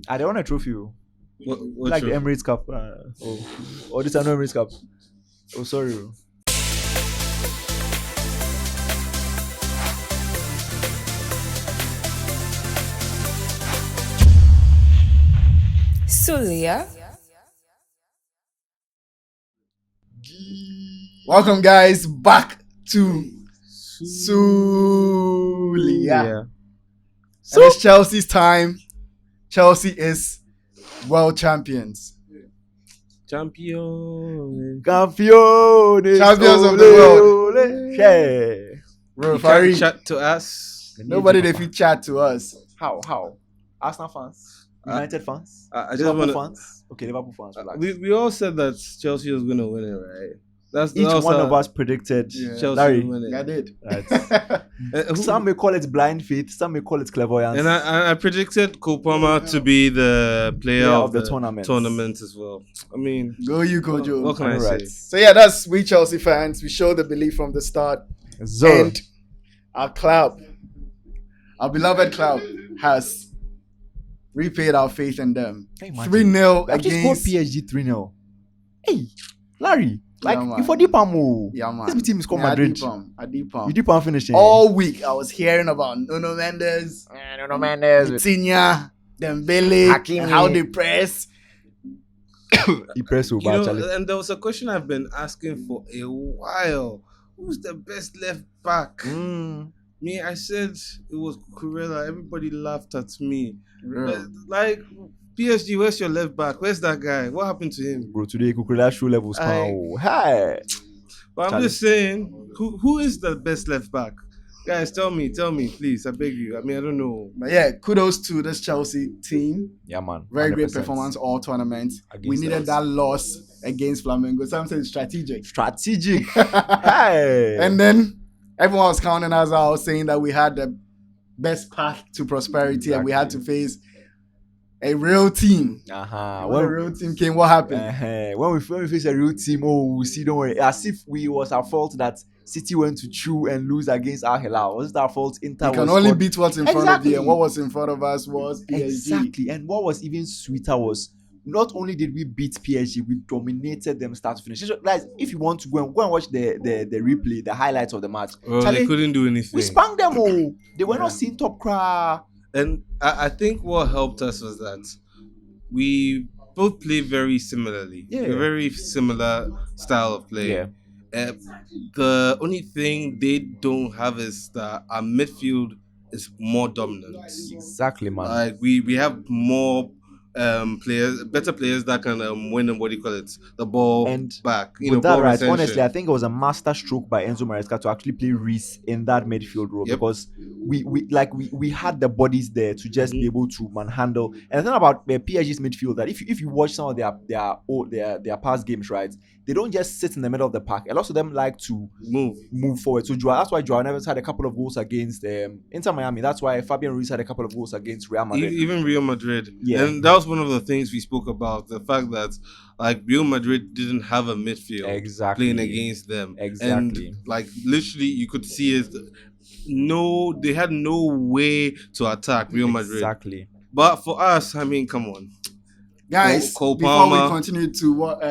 I don't want a trophy. What Like trophy? the Emirates Cup. Oh, this is no Emirates Cup. Oh, sorry. Sulia. Welcome, guys, back to Sulia. And it's Chelsea's time. Chelsea is world champions. Champion. Campeones. Champions of the world. Yeah. Bro, You Fari, can't chat to us. nobody if you chat to us. How? Arsenal fans? United fans? I just Liverpool want to. fans? Okay, Liverpool fans. Relax. We all said that Chelsea was going to win it, right? Each That was one how of us predicted. Yeah. Chelsea Larry. would win I it. did. Right. Who- Some may call it blind faith. Some may call it clairvoyance. And I predicted Cole Palmer to be the player Yeah, of the tournament as well. I mean, Go you, Kojo. what can I Right. say? So yeah, that's we Chelsea fans. We show the belief from the start. Zoro. And our club, our beloved club, has repaid our faith in them. Hey, imagine. 3-0 I've just scored against. PSG 3-0. Hey, Larry. Like, Yeah, man. you for deep ammo. Yeah, man. This team is called Yeah, Madrid. I deep You deep on finishing. All week I was hearing about Nuno Mendes, Nuno Mendes. Vitinha, Dembele, Hakimi. and how they press. He pressed so You bad, know, Charlie. and there was a question I've been asking for a while. Who's the best left back? Me, I said it was Kurela. Everybody laughed at me. Like, PSG, where's your left back? Where's that guy? What happened to him? Bro, today Kukulela show levels. Hi. But I'm Charlie. just saying, who is the best left back? Guys, tell me, please. I beg you. I mean, I don't know. But yeah, kudos to this Chelsea team. Yeah, man. Very great 100%. performance all tournaments. Against We needed us. that loss against Flamengo. Something strategic. Strategic. Hey. And then everyone was counting us out, saying that we had the best path to prosperity and we had to face a real team. When a real team came, what happened? When we face a real team, we see, don't worry. As if we was our fault that City went to chew and lose against Al Hilal. Was it our fault? Inter You can was only scored- beat what's in front of Exactly. you, and what was in front of us was PSG. Exactly. And what was even sweeter was not only did we beat PSG, we dominated them start to finish. So, guys, if you want to go and watch the replay, the highlights of the match, Well, Charlie, they couldn't do anything. we spanked them all. They were Yeah. not seeing top cry. And I think what helped us was that we both play very similarly. Yeah. A very similar style of play. Yeah. The only thing they don't have is that our midfield is more dominant. Exactly, man. Like we have more better players that can win and the ball And back. With that, ball right, retention. honestly, I think it was a master stroke by Enzo Maresca to actually play Reece in that midfield role Yep. because we had the bodies there to just be able to manhandle. And the thing about PSG's midfield that if you watch some of their past games, right, they don't just sit in the middle of the park. A lot of them like to move forward. So that's why Joao Neves had a couple of goals against Inter Miami. That's why Fabian Ruiz had a couple of goals against Real Madrid. Even Real Madrid. Yeah. And that was one of the things we spoke about, the fact that like Real Madrid didn't have a midfield Exactly. playing against them. Exactly. And like literally you could see it. They had no way to attack Real Madrid. Exactly. But for us, I mean, come on. Guys, Cole before we Palmer. continue to what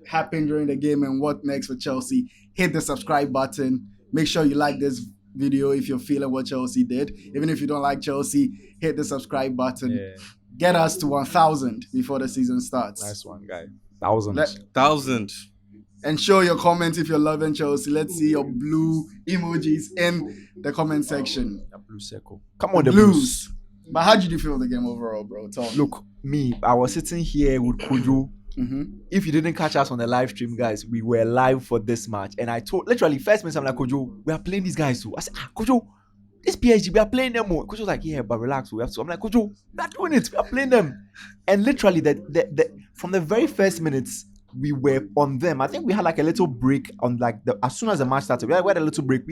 happened during the game and what next for Chelsea, hit the subscribe button. Make sure you like this video if you're feeling what Chelsea did. Even if you don't like Chelsea, hit the subscribe button. Yeah. Get us to 1,000 before the season starts. Nice one, guy. 1,000. 1,000. And show your comments if you're loving Chelsea. Let's see your blue emojis in the comment section. The blue circle. Come on, the Blues. blues. But how did you feel the game overall, bro? Tell me. Look, me, I was sitting here with Kojo. If you didn't catch us on the live stream, guys, we were live for this match. And I told, literally, first minute, I'm like, Kojo, we are playing these guys too. I said, Kojo, this PSG, we are playing them more. Kojo was like, yeah, but relax, we have to. I'm like, Kojo, we are doing it. We are playing them. And literally, from the very first minutes, we were on them. I think we had like a little break on as soon as the match started. We had a little break.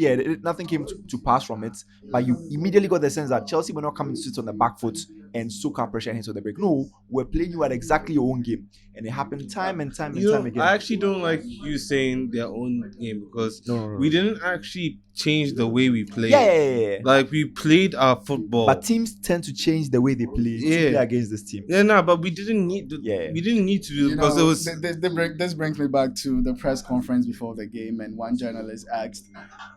Nothing came to pass from it. But you immediately got the sense that Chelsea were not coming to sit on the back foot and soak up pressure and hit on the break. No, we're playing you at exactly your own game, and it happened time and time and time again. I actually don't like you saying their own game because we didn't actually change the way we played. Yeah. Like we played our football. But teams tend to change the way they play to play against this team. But we didn't need to. We didn't need to do it because it was. This brings me back to the press conference before the game, and one journalist asked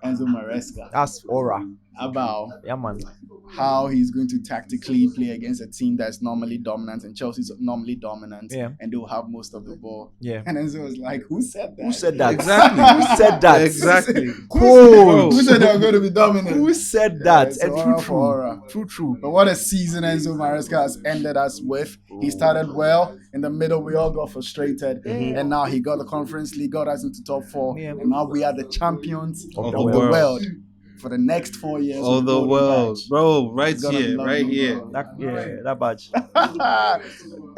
Enzo Maresca. That's aura. About man. How he's going to tactically play against a team that's normally dominant, and Chelsea's normally dominant, and they'll have most of the ball. Yeah. And Enzo was like, "Who said that? Who said that? Exactly. Who said that? Exactly. Cold. Who said they were going to be dominant? Who said that? And true. But what a season Enzo Maresca has ended us with. He started well. In the middle, we all got frustrated. And now he got the Conference League, got us into top 4. And now we are the champions of the world. For the next 4 years. Of the world. Bro, right here. That badge.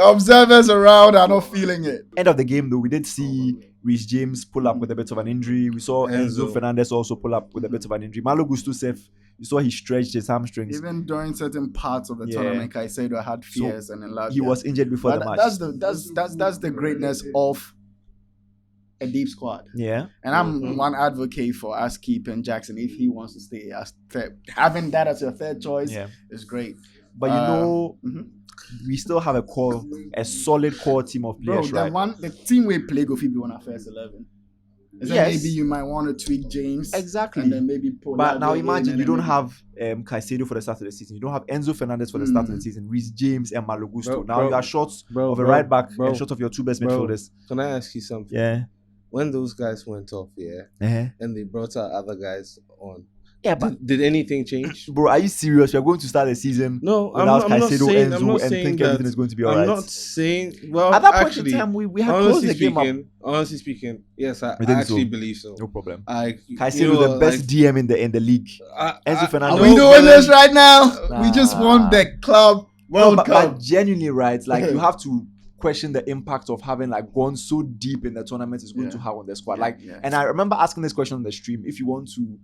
Observers around are not feeling it. End of the game, though, we did see Reece James pull up with a bit of an injury. We saw Enzo Fernandez also pull up with a bit of an injury. Malo Gusto-Sef, you saw he stretched his hamstrings. Even during certain parts of the tournament, Caicedo had fears and enlarged. He was injured before the match. That's the greatness of a deep squad. Yeah. And I'm one advocate for us keeping Jackson if he wants to stay as having that as your third choice is great. But we still have a solid core team of players, right? The team we play go be on our first 11. Maybe you might want to tweak James. Exactly. And then maybe pull. But now imagine you don't have Caicedo for the start of the season. You don't have Enzo Fernandez for the start of the season. Reece James and Malo Gusto. Now you are short of a right back and short of your two best midfielders. Can I ask you something? Yeah. When those guys went off, and they brought our other guys on. Yeah, but did anything change? Bro, are you serious? You're going to start the season without Caicedo, Enzo, and think everything is going to be alright? I'm not saying. Well, at that point in time, we had closed the game up. Honestly speaking, yes, I actually believe so. No problem. Caicedo, the best DM in the league. Enzo Fernandez. Are we doing this right now? We just won the club World Cup. But genuinely, right? Like you have to question the impact of having like gone so deep in the tournament is going to have on the squad. And I remember asking this question on the stream. If you want to,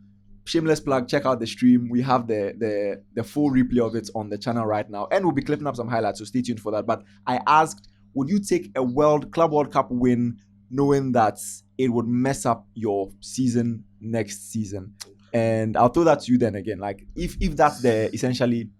shameless plug, check out the stream. We have the full replay of it on the channel right now, and we'll be clipping up some highlights, so stay tuned for that. But I asked, would you take a Club World Cup win knowing that it would mess up your season next season? And I'll throw that to you then again. Like if that's essentially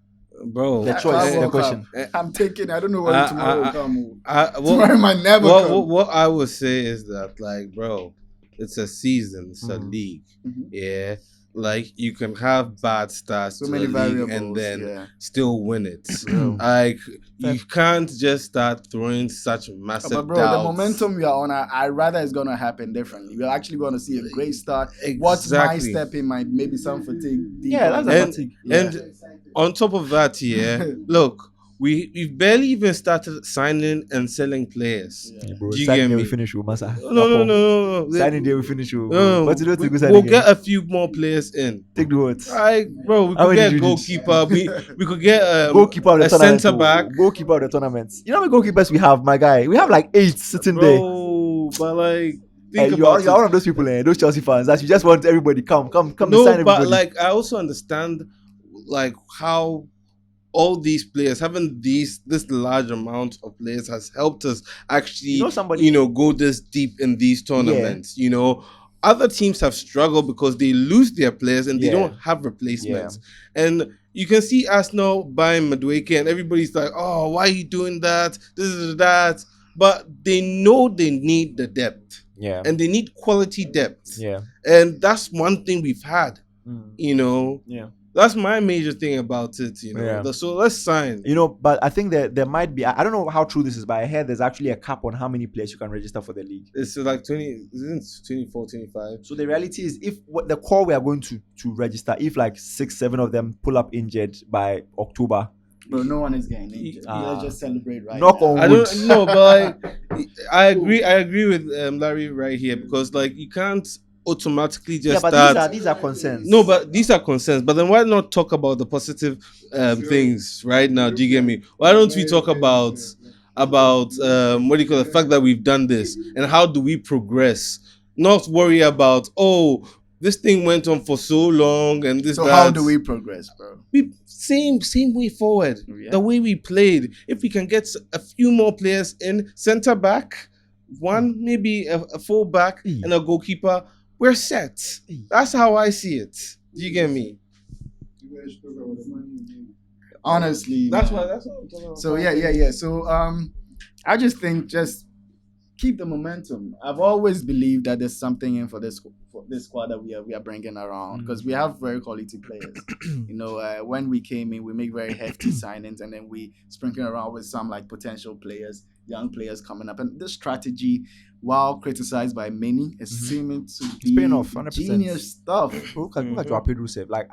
bro, the choice, the question. I'm taking. I don't know when tomorrow will come. Tomorrow might never come. What I would say is that, like, bro, it's a season, it's a league. Yeah, like you can have bad starts so to many the league variables, and then still win it. Like you can't just start throwing such massive but bro, doubts. the momentum we are on, I rather it's gonna happen differently. We're actually gonna see a great start. Exactly. What's my step in maybe some fatigue. That's a fatigue. And on top of that, look, we've barely even started signing and selling players. Bro, do you get me? We finish with Masa. No. Signing day we finish with. We'll get a few more players in. Take the words. Bro, we could get a goalkeeper. We could get goalkeeper of the a centre back. Goalkeeper of the tournaments. You know how many goalkeepers we have, my guy? We have like 8 sitting there. But like, you're one of those people, those Chelsea fans that you just want everybody come no, sign everybody. But like, I also understand like how all these players having this large amount of players has helped us actually go this deep in these tournaments. Other teams have struggled because they lose their players and they don't have replacements. And you can see Arsenal buying Madueke and everybody's like, oh, why are you doing that? This is that. But they know they need the depth. And they need quality depth. And that's one thing we've had. That's my major thing about it, So let's sign. But I think that there might be, I don't know how true this is, but I heard there's actually a cap on how many players you can register for the league. It's like 20, isn't it 24, 25? So the reality is, if the core we are going to register, if like 6, 7 of them pull up injured by October. Bro, no one is getting injured. Let's just celebrate right knock now. on wood. I don't know, but I agree with Larry right here, because like you can't automatically just start. These are concerns. No, but these are concerns. But then why not talk about the positive things right now? Do you get me? Why don't we talk about the fact that we've done this and how do we progress? Not worry about this thing went on for so long and this. So how do we progress, bro? We same way forward. Yeah. The way we played. If we can get a few more players in centre back, one maybe a full back and a goalkeeper, we're set. That's how I see it. Do you get me? Honestly, That's man. what I'm talking about. So yeah. So I just think just keep the momentum. I've always believed that there's something in for this squad that we are bringing around because we have very quality players. When we came in, we make very hefty signings and then we sprinkle around with some like potential players, young players coming up. And this strategy, while criticized by many, is seeming to be paying off, 100%. genius stuff. Look at Joao Pedro save. Like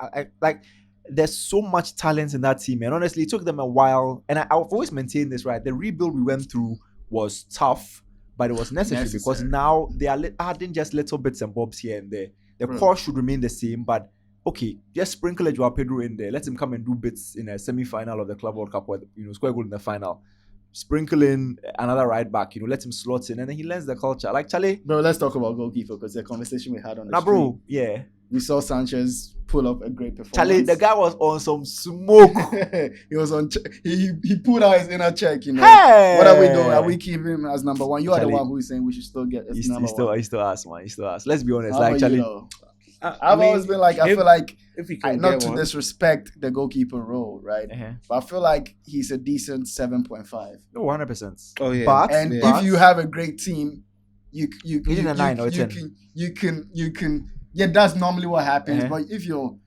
there's so much talent in that team, and honestly, it took them a while. And I've always maintained this, right? The rebuild we went through was tough, but it was necessary. Because now they are adding just little bits and bobs here and there. The core should remain the same, but okay, just sprinkle a Joao Pedro in there. Let him come and do bits in a semi-final of the Club World Cup, or score a goal in the final. Sprinkle in another right back, let him slot in, and then he learns the culture. Like Charlie, bro, let's talk about goalkeeper because the conversation we had on the street. Bro, yeah, we saw Sanchez pull up a great performance. Charlie, the guy was on some smoke. He was on. He pulled out his inner check. Hey! What are we doing? Are we keeping him as number one? You are Charlie, the one who is saying we should still get his number one. He still asks, man. He still asks. Let's be honest. How Like Charlie, I've always been like, I feel like if we can not to disrespect the goalkeeper role, right? But I feel like he's a decent 7.5. No, 100%. Oh yeah. But if you have a great team, you in a 9 or a 10. You can. Yeah, that's normally what happens. But if you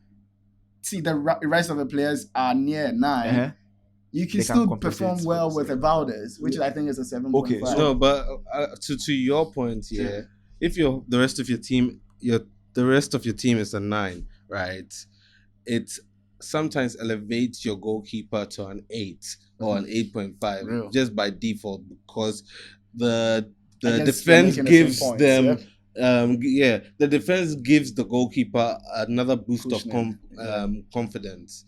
see the rest of the players are near 9, you can still perform well with a Valdez, which I think is a 7.5. Okay, no, but to your point, if the rest of your team is a 9, right? It sometimes elevates your goalkeeper to an 8 or an 8.5 just by default because the defense gives them. The defense gives the goalkeeper another boost of confidence.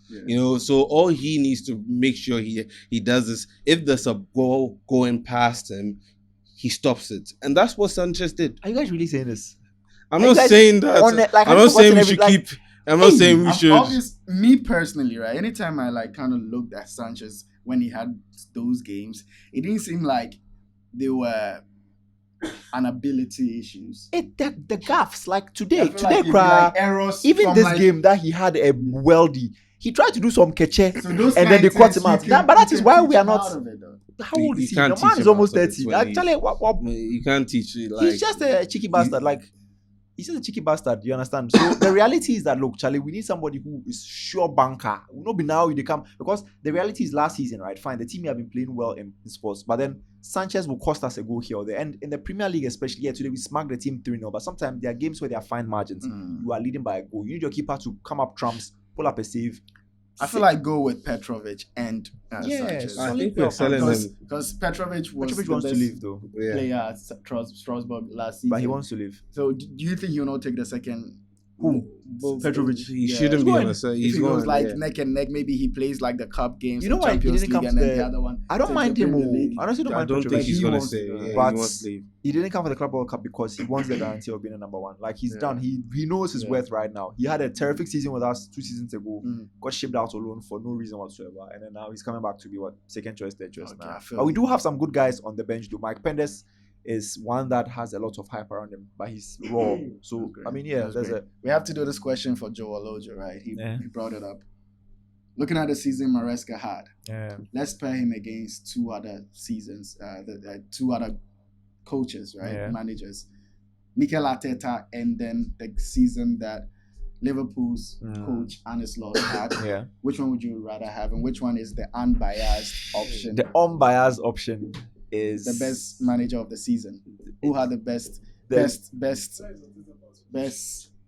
So all he needs to make sure he does is if there's a ball going past him, he stops it, and that's what Sanchez did. Are you guys really saying this? I'm not saying that. I'm not saying we should keep. I'm not saying we should. Me personally, right? Anytime I kind of looked at Sanchez when he had those games, it didn't seem like they were an ability issues. The gaffs like today, errors. Even this game that he had a weldy, he tried to do some catche and then they caught him out. But that is why we are not. How old is he? The man is almost 30. Actually, you can't teach it. He's just a cheeky bastard. He's just a cheeky bastard. You understand? So the reality is that look, Charlie, we need somebody who is sure banker. Will not be now they come because the reality is last season, right? Fine, the team have been playing well in sports, but then Sanchez will cost us a goal here or there. And in the Premier League, especially, today we smack the team 3-0. But sometimes there are games where there are fine margins. You are leading by a goal. You need your keeper to come up trumps, pull up a save. I feel like go with Petrovic and Sanchez. I think we're selling them because Petrovic wants to leave though. Player at Strasbourg last season, but he wants to leave. So do you think he'll not take the second? Who? Petrovic. He shouldn't be on the side. He's going neck and neck. Maybe he plays like the cup games. You know why he didn't come to the other one? I don't mind him. Honestly, don't mind. I don't think he's going to stay. But he wants to leave. He didn't come for the Club World Cup because he wants the guarantee of being a number one. Like he's done. He knows his worth right now. He had a terrific season with us 2 seasons ago. Got shipped out alone for no reason whatsoever, and then now he's coming back to be second choice, third choice now. But we do have some good guys on the bench though. Mike Pendes is one that has a lot of hype around him, but he's raw. So I mean, we have to do this question for Joe Aloja, right? He brought it up. Looking at the season Maresca had, let's pair him against 2 other seasons, the 2 other coaches, right? Managers, Mikel Arteta, and then the season that Liverpool's coach Arne Slot had. Which one would you rather have, and which one is the unbiased option? The unbiased option is the best manager of the season. Who had the best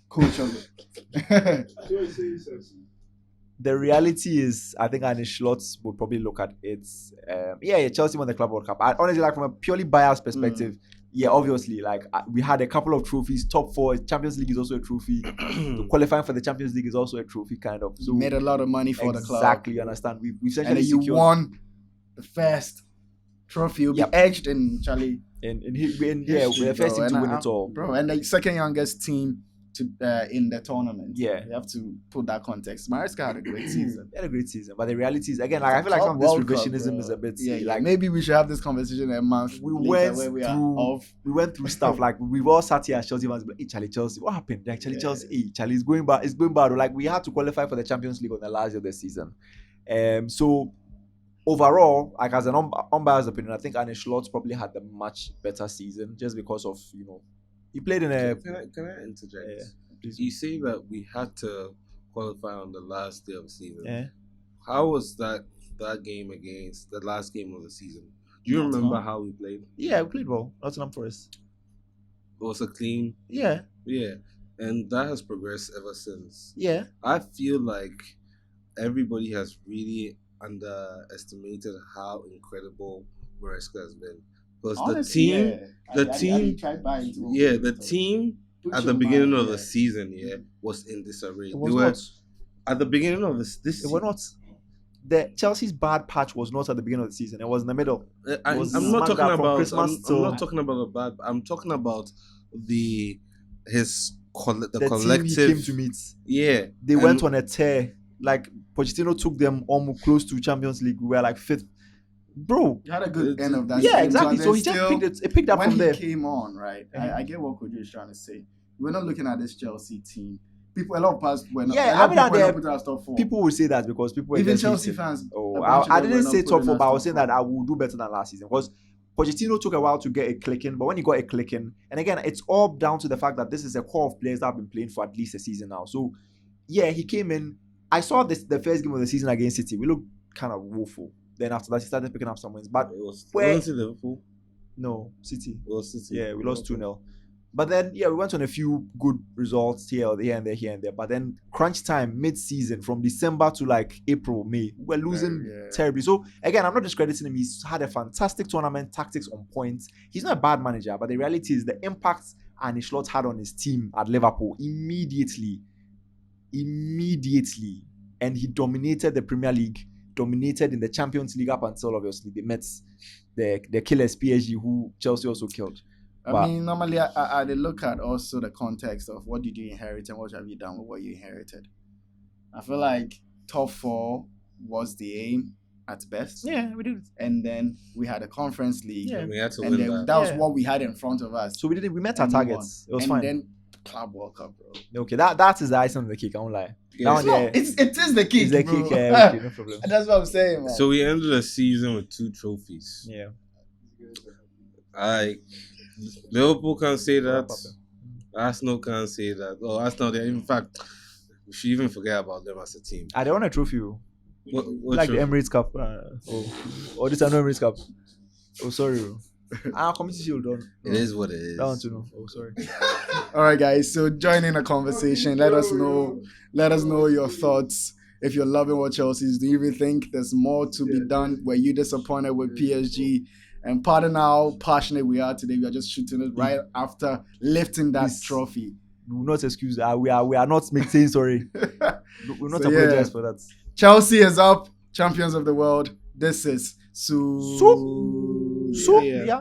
coach of it? The reality is, I think Arne Slot would probably look at it. Chelsea won the Club World Cup. I honestly, like from a purely biased perspective, obviously, like we had a couple of trophies. Top 4 Champions League is also a trophy. Qualifying for the Champions League is also a trophy, kind of. So you made a lot of money for the club. Exactly, you understand. We've essentially secured. You won the first trophy. You'll be edged in Charlie. We're the first team to win it all, bro. And the second youngest team in the tournament. Yeah. You have to put that context. Maresca had a great season. He had a great season, but the reality is, again, like I It's a feel like some of this Club World Cup, revisionism bro. is a bit Yeah, like maybe we should have this conversation a month we later went where we are through off. we went through stuff like we've all sat here as Chelsea fans, but hey, Charlie Chelsea, what happened? Like Charlie Yeah. Chelsea, hey, Charlie is going bad. It's going bad. Like we had to qualify for the Champions League on the last day of the season. So overall, like as an unbiased opinion, I think Arne Slot probably had the much better season just because of he played in a. Can I interject? Please. You say that we had to qualify on the last day of the season. Yeah. How was that game against the last game of the season? Do you remember how we played? Yeah, we played well. Nottingham Forest. It was a clean. Yeah. Yeah, and that has progressed ever since. Yeah. I feel like everybody has really underestimated how incredible Maresca has been. Because the team at the beginning of the season, was in disarray. It was not. At the beginning of this It was not. The Chelsea's bad patch was not at the beginning of the season. It was in the middle. I'm not talking about. I'm not talking about the bad. I'm talking about the collective team he came to meet. Yeah, they went on a tear. Like Pochettino took them almost close to Champions League. We were like fifth. Bro, you had a good end of that. Yeah, exactly. So he just picked up from there. When he came on, right? I get what Kojo is trying to say. We're not looking at this Chelsea team. A lot of us were not. Yeah, I mean that people will say that because people even Chelsea fans. Oh, I didn't say top 4, but I was saying that I will do better than last season because Pochettino took a while to get it clicking, but when he got it clicking, and again, it's all down to the fact that this is a core of players that have been playing for at least a season now. So, yeah, he came in. I saw the first game of the season against City. We looked kind of woeful. Then after that, he started picking up some wins. But wasn't it Liverpool? No, City. It was City. Yeah, we lost 2-0. But then, we went on a few good results here and there. But then, crunch time, mid-season, from December to like April, May, we're losing terribly. So, again, I'm not discrediting him. He's had a fantastic tournament, tactics on point. He's not a bad manager, but the reality is the impact Arne Slot had on his team at Liverpool immediately. And he dominated the Premier League, dominated in the Champions League up until, obviously, they met the killers PSG, who Chelsea also killed. I mean, normally I look at also the context of what did you inherit and what have you done with what you inherited. I feel like top 4 was the aim at best. Yeah, we did. And then we had a Conference League. Yeah, we had to and win then that. That was what we had in front of us. So we met our targets. It was fine. And then Club World Cup, bro. Okay, that is the icing on the cake. I won't lie. Yeah, it is the cake. It's the bro. cake. Okay, no problem. That's what I'm saying, man. So we ended the season with 2 trophies. Yeah. Liverpool can't say that. Arsenal can't say that. Oh, Arsenal, in fact, we should even forget about them as a team. They won a trophy. What like trophy? the Emirates Cup. This is an Emirates Cup. Oh, sorry. Community Shield done. It is what it is. That one too, no. Oh, sorry. All right, guys. So join in the conversation. Let us know your thoughts. If you're loving what Chelsea's, do you even think there's more to be done? Were you disappointed with PSG? And pardon how passionate we are today. We are just shooting it right after lifting that trophy. We will not excuse that. We are not saying sorry. We'll not apologize for that. Chelsea is up, champions of the world. This is Sulia.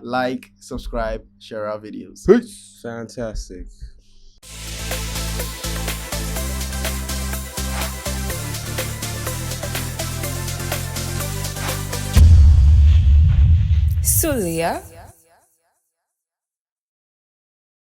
Like, subscribe, share our videos. Peace. Fantastic. Sulia.